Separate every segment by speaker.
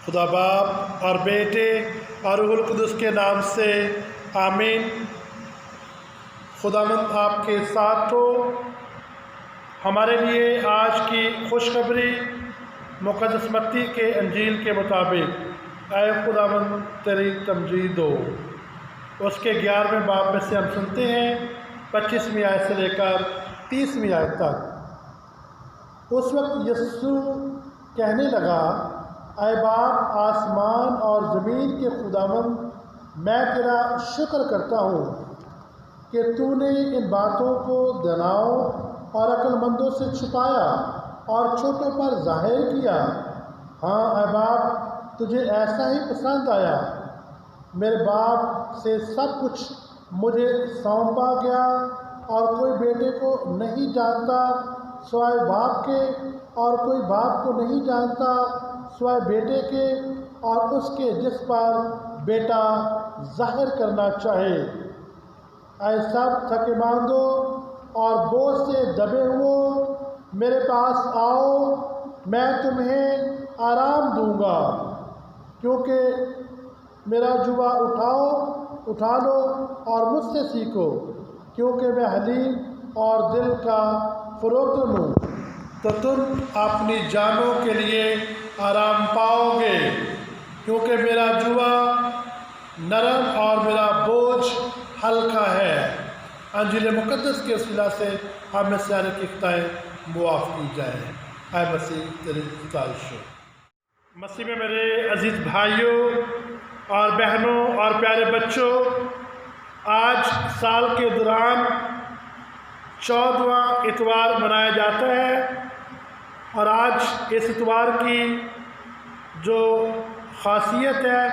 Speaker 1: خدا باپ اور بیٹے اور روح القدس کے نام سے آمین۔ خداوند آپ کے ساتھ ہو۔ ہمارے لیے آج کی خوشخبری مقدس متی کے انجیل کے مطابق اے خداوند تیری تمجید ہو، اس کے 11ویں باب میں سے ہم سنتے ہیں 25ویں آیت سے لے کر 30ویں آیت تک۔ اس وقت یسوع کہنے لگا، اے باپ آسمان اور زمین کے خداوند، میں تیرا شکر کرتا ہوں کہ تو نے ان باتوں کو داناؤں اور عقل مندوں سے چھپایا اور چھوٹوں پر ظاہر کیا۔ ہاں اے باپ، تجھے ایسا ہی پسند آیا۔ میرے باپ سے سب کچھ مجھے سونپا گیا اور کوئی بیٹے کو نہیں جانتا سوائے باپ کے، اور کوئی باپ کو نہیں جانتا سوائے بیٹے کے اور اس کے جس پر بیٹا ظاہر کرنا چاہے۔ اے سب تھکے ماندو اور بوجھ سے دبے ہوئے، میرے پاس آؤ، میں تمہیں آرام دوں گا، کیونکہ میرا جوا اٹھا لو اور مجھ سے سیکھو، کیونکہ میں حلیم اور دل کا فروتن ہوں، تو تم اپنی جانوں کے لیے آرام پاؤ گے، کیونکہ میرا جوا نرم اور میرا بوجھ ہلکا ہے۔ انجیل مقدس کے وسیلہ سے ہمیں سارے کی خطائیں معاف کی جائیں۔ اے مسیح تیری ستائش ہو۔ مسیح میں میرے عزیز بھائیوں اور بہنوں اور پیارے بچوں، آج سال کے دوران 14واں اتوار منایا جاتا ہے، اور آج اس اتوار کی جو خاصیت ہے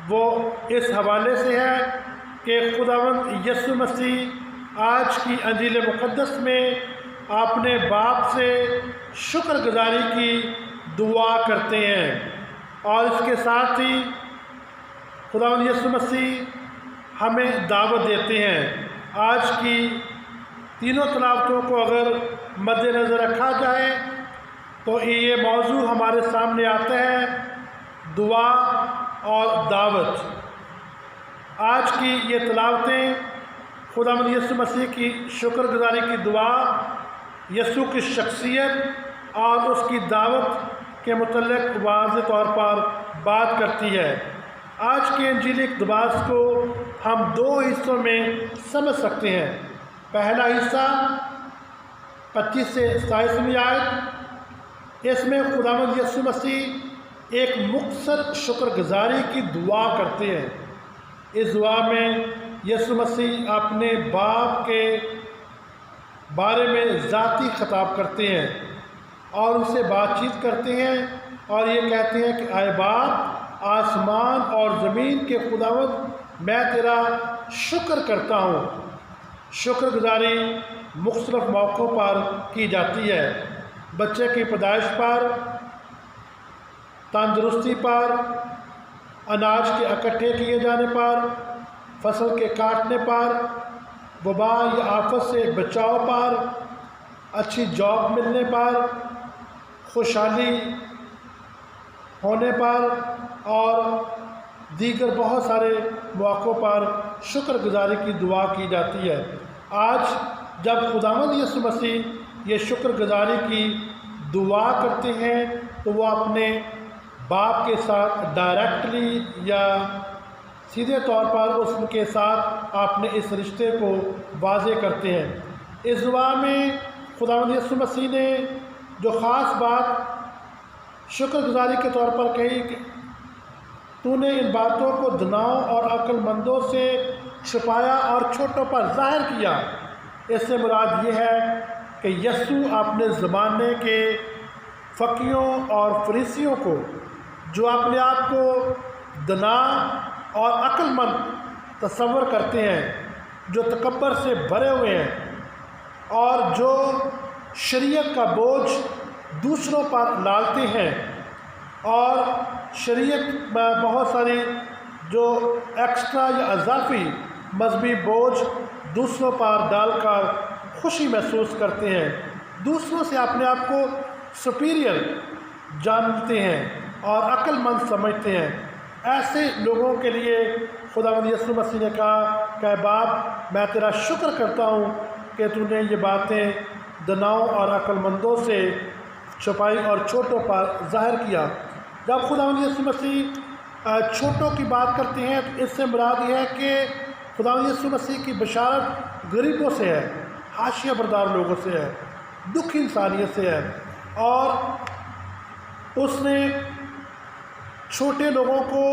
Speaker 1: وہ اس حوالے سے ہے کہ خداوند یسوع مسیح آج کی انجیل مقدس میں اپنے باپ سے شکر گزاری کی دعا کرتے ہیں، اور اس کے ساتھ ہی خداوند یسوع مسیح ہمیں دعوت دیتے ہیں۔ آج کی تینوں تلاوتوں کو اگر مد نظر رکھا جائے تو یہ موضوع ہمارے سامنے آتا ہے، دعا اور دعوت۔ آج کی یہ تلاوتیں خداوند یسوع مسیح کی شکر گزاری کی دعا، یسوع کی شخصیت اور اس کی دعوت کے متعلق واضح طور پر بات کرتی ہے۔ آج کے انجیلی اقتباس کو ہم 2 حصوں میں سمجھ سکتے ہیں۔ پہلا حصہ 25 سے 27ویں آیت، اس میں خداوند یسوع مسیح ایک مختصر شکر گزاری کی دعا کرتے ہیں۔ اس دعا میں یسوع مسیح اپنے باپ کے بارے میں ذاتی خطاب کرتے ہیں اور ان سے بات چیت کرتے ہیں، اور یہ کہتے ہیں کہ اے باپ آسمان اور زمین کے خداوند، میں تیرا شکر کرتا ہوں۔ شکر گزاری مختلف موقعوں پر کی جاتی ہے، بچے کی پیدائش پر، تندرستی پر، اناج کے اکٹھے کیے جانے پر، فصل کے کاٹنے پر، وبا یا آفت سے بچاؤ پر، اچھی جاب ملنے پر، خوشحالی ہونے پر، اور دیگر بہت سارے مواقعوں پر شکر گزاری کی دعا کی جاتی ہے۔ آج جب خداوند یسوع مسیح یہ شکر گزاری کی دعا کرتے ہیں تو وہ اپنے باپ کے ساتھ ڈائریکٹلی یا سیدھے طور پر اس کے ساتھ اپنے اس رشتے کو واضح کرتے ہیں۔ اس دعا میں خداوند یسوع مسیح نے جو خاص بات شکر گزاری کے طور پر کہی کہ تو نے ان باتوں کو داناؤں اور عقل مندوں سے چھپایا اور چھوٹوں پر ظاہر کیا، اس سے مراد یہ ہے کہ یسوع اپنے زمانے کے فقیوں اور فریسیوں کو، جو اپنے آپ کو دانا اور عقل مند تصور کرتے ہیں، جو تکبر سے بھرے ہوئے ہیں اور جو شریعت کا بوجھ دوسروں پر ڈالتے ہیں، اور شریعت میں بہت ساری جو ایکسٹرا یا اضافی مذہبی بوجھ دوسروں پر ڈال کر خوشی محسوس کرتے ہیں، دوسروں سے اپنے آپ کو سپیریئر جانتے ہیں، اور عقل مند سمجھتے ہیں۔ ایسے لوگوں کے لیے خداوند یسوع مسیح نے کہا کہ اے باپ، میں تیرا شکر کرتا ہوں کہ تو نے یہ باتیں دناؤں اور عقل مندوں سے چھپائی اور چھوٹوں پر ظاہر کیا۔ جب خداوند یسوع مسیح چھوٹوں کی بات کرتے ہیں تو اس سے مراد یہ ہے کہ خداوند یسوع مسیح کی بشارت غریبوں سے ہے، حاشیہ بردار لوگوں سے ہے، دکھی انسانیت سے ہے، اور اس نے چھوٹے لوگوں کو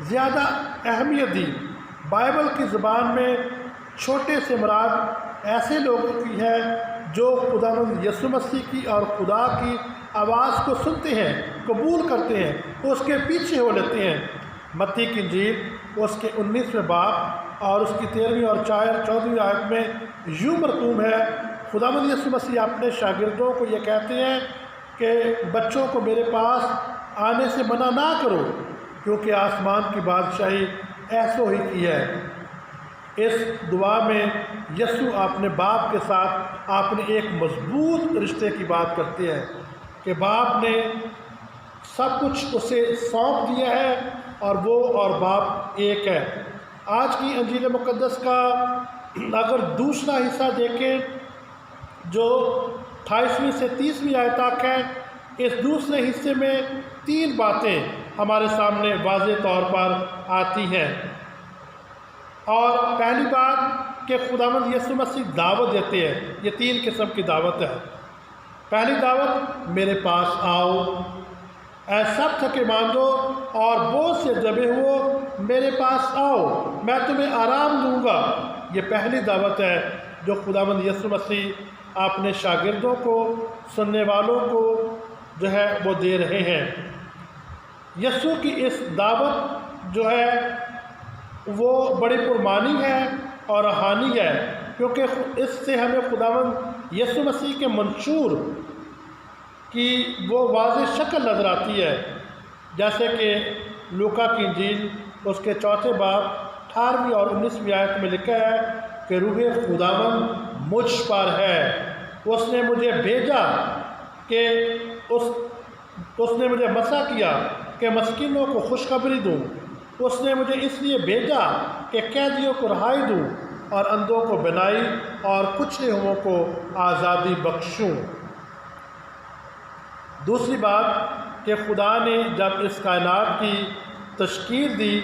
Speaker 1: زیادہ اہمیت دی۔ بائبل کی زبان میں چھوٹے سے مراد ایسے لوگوں کی ہے جو خداوند یسوع مسیح کی اور خدا کی آواز کو سنتے ہیں، قبول کرتے ہیں، اس کے پیچھے ہو لیتے ہیں۔ متی کی انجیل اس کے 19ویں باب اور اس کی 13ویں اور 14ویں آیت میں یوں مرقوم ہے، خداوند یسوع مسیح اپنے شاگردوں کو یہ کہتے ہیں کہ بچوں کو میرے پاس آنے سے منع نہ کرو، کیونکہ آسمان کی بادشاہی ایسو ہی کی ہے۔ اس دعا میں یسوع اپنے باپ کے ساتھ اپنے ایک مضبوط رشتے کی بات کرتے ہیں کہ باپ نے سب کچھ اسے سونپ دیا ہے اور وہ اور باپ ایک ہے۔ آج کی انجیل مقدس کا اگر دوسرا حصہ دیکھیں جو 28ویں سے 30ویں آیت تک ہے، اس دوسرے حصے میں 3 باتیں ہمارے سامنے واضح طور پر آتی ہیں۔ اور پہلی بات کہ خداوند یسوع مسیح دعوت دیتے ہیں۔ یہ 3 قسم کی دعوت ہے۔ پہلی دعوت، میرے پاس آؤ، اے سب تھکے ماندو اور بوجھ سے دبے ہو، میرے پاس آؤ، میں تمہیں آرام دوں گا۔ یہ پہلی دعوت ہے جو خداوند یسوع مسیح اپنے شاگردوں کو، سننے والوں کو جو ہے وہ دے رہے ہیں۔ یسوع کی اس دعوت جو ہے وہ بڑی پرمانی ہے اور روحانی ہے، کیونکہ اس سے ہمیں خداوند یسوع مسیح کے منشور کی وہ واضح شکل نظر آتی ہے، جیسے کہ لوکا کی انجیل اس کے 4 باب 18ویں اور 19ویں آیت میں لکھا ہے کہ روح خداوند مجھ پر ہے، اس نے مجھے بھیجا کہ اس نے مجھے مسا کیا کہ مسکینوں کو خوشخبری دوں، اس نے مجھے اس لیے بھیجا کہ قیدیوں کو رہائی دوں اور اندھوں کو بینائی اور کچھے ہوئوں کو آزادی بخشوں۔ دوسری بات کہ خدا نے جب اس کائنات کی تشکیل دی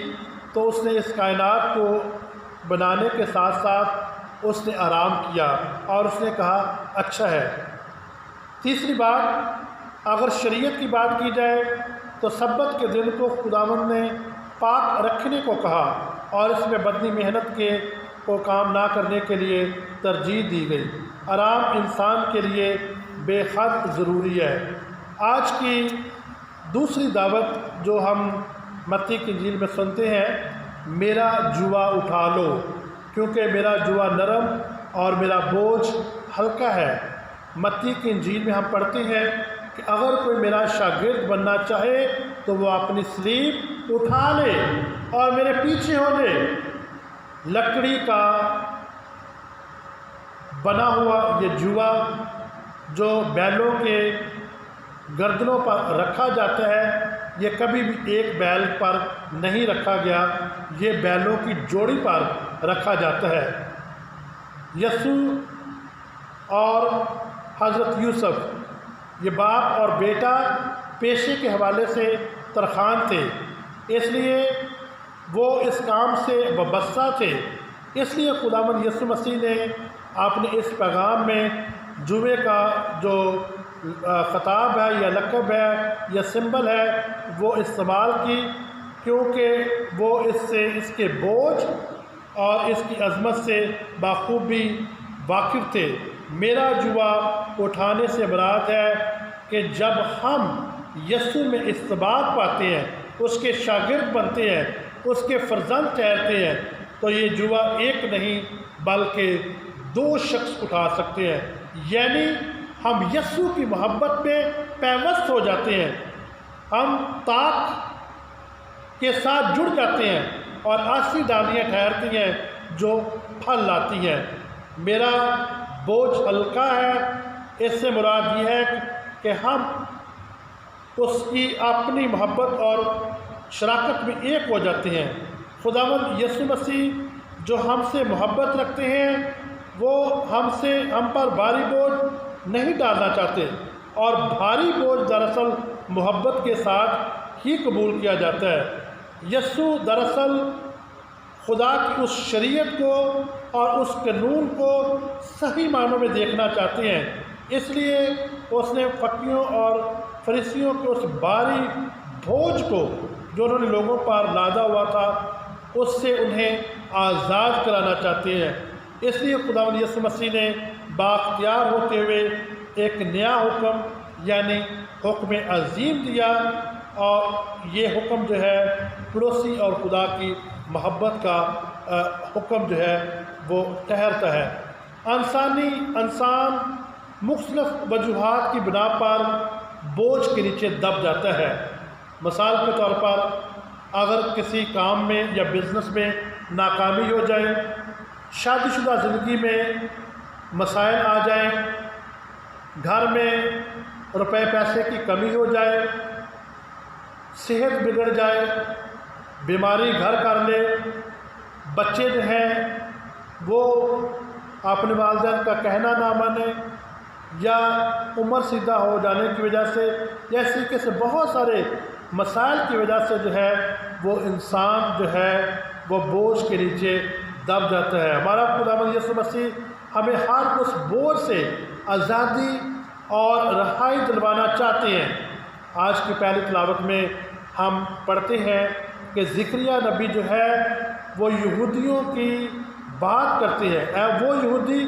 Speaker 1: تو اس نے اس کائنات کو بنانے کے ساتھ ساتھ اس نے آرام کیا اور اس نے کہا اچھا ہے۔ تیسری بات، اگر شریعت کی بات کی جائے تو سبت کے دن کو خداوند نے پاک رکھنے کو کہا اور اس میں بدنی محنت کو کام نہ کرنے کے لیے ترجیح دی گئی۔ آرام انسان کے لیے بے حد ضروری ہے۔ آج کی دوسری دعوت جو ہم متی کی انجیل میں سنتے ہیں، میرا جوا اٹھا لو کیونکہ میرا جوا نرم اور میرا بوجھ ہلکا ہے۔ متی کی انجیل میں ہم پڑھتے ہیں کہ اگر کوئی میرا شاگرد بننا چاہے تو وہ اپنی صلیب اٹھا لے اور میرے پیچھے ہو لے۔ لکڑی کا بنا ہوا یہ جوا جو بیلوں کے گردنوں پر رکھا جاتا ہے، یہ کبھی بھی ایک بیل پر نہیں رکھا گیا، یہ بیلوں کی جوڑی پر رکھا جاتا ہے۔ یسوع اور حضرت یوسف یہ باپ اور بیٹا پیشے کے حوالے سے ترخان تھے، اس لیے وہ اس کام سے وابستہ تھے۔ اس لیے خداوند یسوع مسیح نے اپنے اس پیغام میں جوے کا جو خطاب ہے یا لقب ہے یا سمبل ہے وہ استعمال کی، کیونکہ وہ اس کے بوجھ اور اس کی عظمت سے بخوبی واقف تھے۔ میرا جوا اٹھانے سے مراد ہے کہ جب ہم یسوع میں استباق پاتے ہیں، اس کے شاگرد بنتے ہیں، اس کے فرزند ٹھہرتے ہیں، تو یہ جوا ایک نہیں بلکہ 2 شخص اٹھا سکتے ہیں، یعنی ہم یسوع کی محبت میں پیوست ہو جاتے ہیں، ہم طاق کے ساتھ جڑ جاتے ہیں اور ایسی ڈالیاں ٹھہرتی ہیں جو پھل لاتی ہیں۔ میرا بوجھ ہلکا ہے، اس سے مراد یہ ہے کہ ہم اس کی اپنی محبت اور شراکت میں ایک ہو جاتے ہیں۔ خداوند یسوع مسیح جو ہم سے محبت رکھتے ہیں وہ ہم پر بھاری بوجھ نہیں ڈالنا چاہتے، اور بھاری بوجھ دراصل محبت کے ساتھ ہی قبول کیا جاتا ہے۔ یسوع دراصل خدا کی اس شریعت کو اور اس قانون کو صحیح معنوں میں دیکھنا چاہتے ہیں، اس لیے اس نے فقیوں اور فریسیوں کے اس بھاری بوجھ کو جو انہوں نے لوگوں پر لادا ہوا تھا اس سے انہیں آزاد کرانا چاہتے ہیں۔ اس لیے خداوند یسوع مسیح نے بااختیار ہوتے ہوئے ایک نیا حکم یعنی حکم عظیم دیا، اور یہ حکم جو ہے پڑوسی اور خدا کی محبت کا حکم جو ہے وہ ٹھہرتا ہے۔ انسان مختلف وجوہات کی بنا پر بوجھ کے نیچے دب جاتا ہے۔ مثال کے طور پر اگر کسی کام میں یا بزنس میں ناکامی ہو جائے، شادی شدہ زندگی میں مسائل آ جائیں، گھر میں روپے پیسے کی کمی ہو جائے، صحت بگڑ جائے، بیماری گھر کر لے، بچے جو ہیں وہ اپنے والدین کا کہنا نہ مانیں، یا عمر سیدھا ہو جانے کی وجہ سے، یا اس طریقے سے بہت سارے مسائل کی وجہ سے جو ہے وہ انسان جو ہے وہ بوجھ کے نیچے دب جاتا ہے۔ ہمارا خداوند یسوع مسیح ہمیں ہر اس بوجھ سے آزادی اور رہائی دلوانا چاہتے ہیں۔ آج کی پہلی تلاوت میں ہم پڑھتے ہیں کہ زکریا نبی جو ہے وہ یہودیوں کی بات کرتے ہیں، وہ یہودی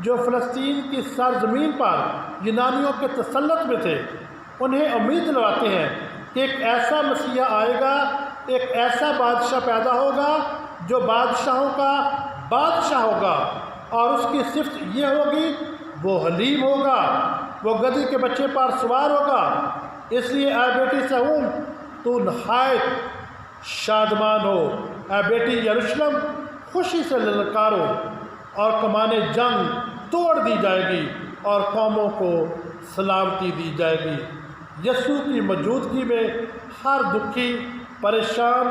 Speaker 1: جو فلسطین کی سرزمین پر یونانیوں کے تسلط میں تھے، انہیں امید دلواتے ہیں کہ ایک ایسا مسیح آئے گا، ایک ایسا بادشاہ پیدا ہوگا جو بادشاہوں کا بادشاہ ہوگا، اور اس کی صفت یہ ہوگی وہ حلیم ہوگا، وہ گدھی کے بچے پر سوار ہوگا۔ اس لیے اے بیٹی صہیون تو نہایت شادمان ہو، اے بیٹی یروشلم خوشی سے للکارو، اور کمان جنگ توڑ دی جائے گی اور قوموں کو سلامتی دی جائے گی۔ یسوع کی موجودگی میں ہر دکھی، پریشان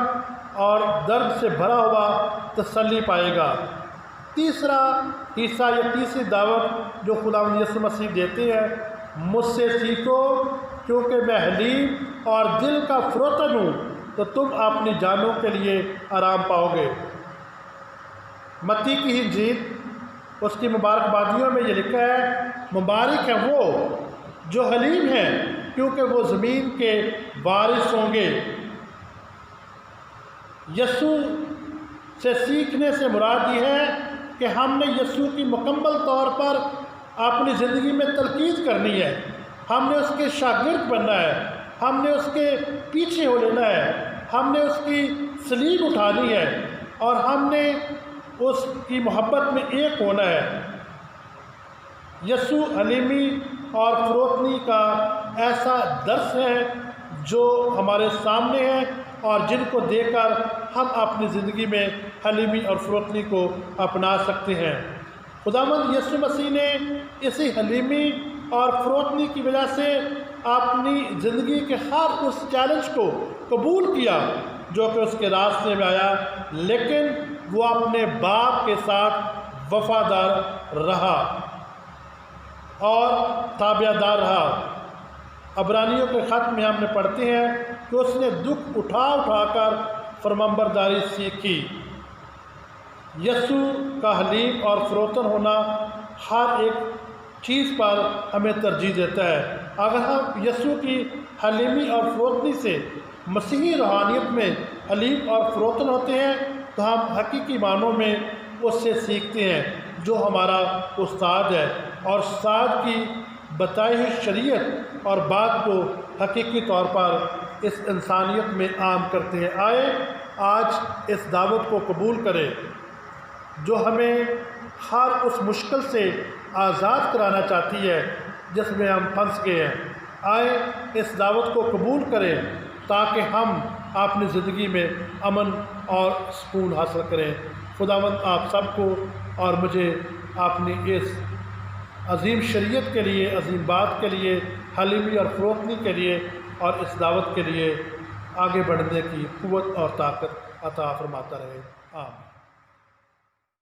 Speaker 1: اور درد سے بھرا ہوا تسلی پائے گا۔ تیسرا حصہ یا تیسری دعوت جو خداوند یسوع مسیح دیتے ہیں، مجھ سے سیکھو کیونکہ میں حلیم اور دل کا فروتن ہوں، تو تم اپنی جانوں کے لیے آرام پاؤ گے۔ متی کی انجیل اس کی مبارک بادیوں میں یہ لکھا ہے، مبارک ہے وہ جو حلیم ہیں کیونکہ وہ زمین کے وارث ہوں گے۔ یسوع سے سیکھنے سے مراد یہ ہے کہ ہم نے یسوع کی مکمل طور پر اپنی زندگی میں تلقین کرنی ہے، ہم نے اس کے شاگرد بننا ہے، ہم نے اس کے پیچھے ہو لینا ہے، ہم نے اس کی صلیب اٹھانی ہے، اور ہم نے اس کی محبت میں ایک ہونا ہے۔ یسوع حلیمی اور فروتنی کا ایسا درس ہے جو ہمارے سامنے ہے، اور جن کو دیکھ کر ہم اپنی زندگی میں حلیمی اور فروتنی کو اپنا سکتے ہیں۔ خداوند یسوع مسیح نے اسی حلیمی اور فروتنی کی وجہ سے اپنی زندگی کے ہر اس چیلنج کو قبول کیا جو کہ اس کے راستے میں آیا، لیکن وہ اپنے باپ کے ساتھ وفادار رہا اور تابعدار رہا۔ عبرانیوں کے خط میں ہم نے پڑھتے ہیں کہ اس نے دکھ اٹھا اٹھا کر فرمانبرداری سیکھی۔ یسوع کا حلیم اور فروتن ہونا ہر ایک چیز پر ہمیں ترجیح دیتا ہے۔ اگر ہم یسوع کی حلیمی اور فروتنی سے مسیحی روحانیت میں حلیم اور فروتن ہوتے ہیں تو ہم حقیقی معنوں میں اس سے سیکھتے ہیں جو ہمارا استاد ہے، اور استاد کی بتائی ہوئی شریعت اور بات کو حقیقی طور پر اس انسانیت میں عام کرتے ہیں۔ آئے آج اس دعوت کو قبول کریں جو ہمیں ہر اس مشکل سے آزاد کرانا چاہتی ہے جس میں ہم پھنس گئے ہیں۔ آئے اس دعوت کو قبول کریں تاکہ ہم اپنی زندگی میں امن اور سکون حاصل کریں۔ خداوند آپ سب کو اور مجھے اپنی اس عظیم شریعت کے لیے، عظیم بات کے لیے، حلیمی اور فروتنی کے لیے اور اس دعوت کے لیے آگے بڑھنے کی قوت اور طاقت عطا فرماتا رہے۔ آمین۔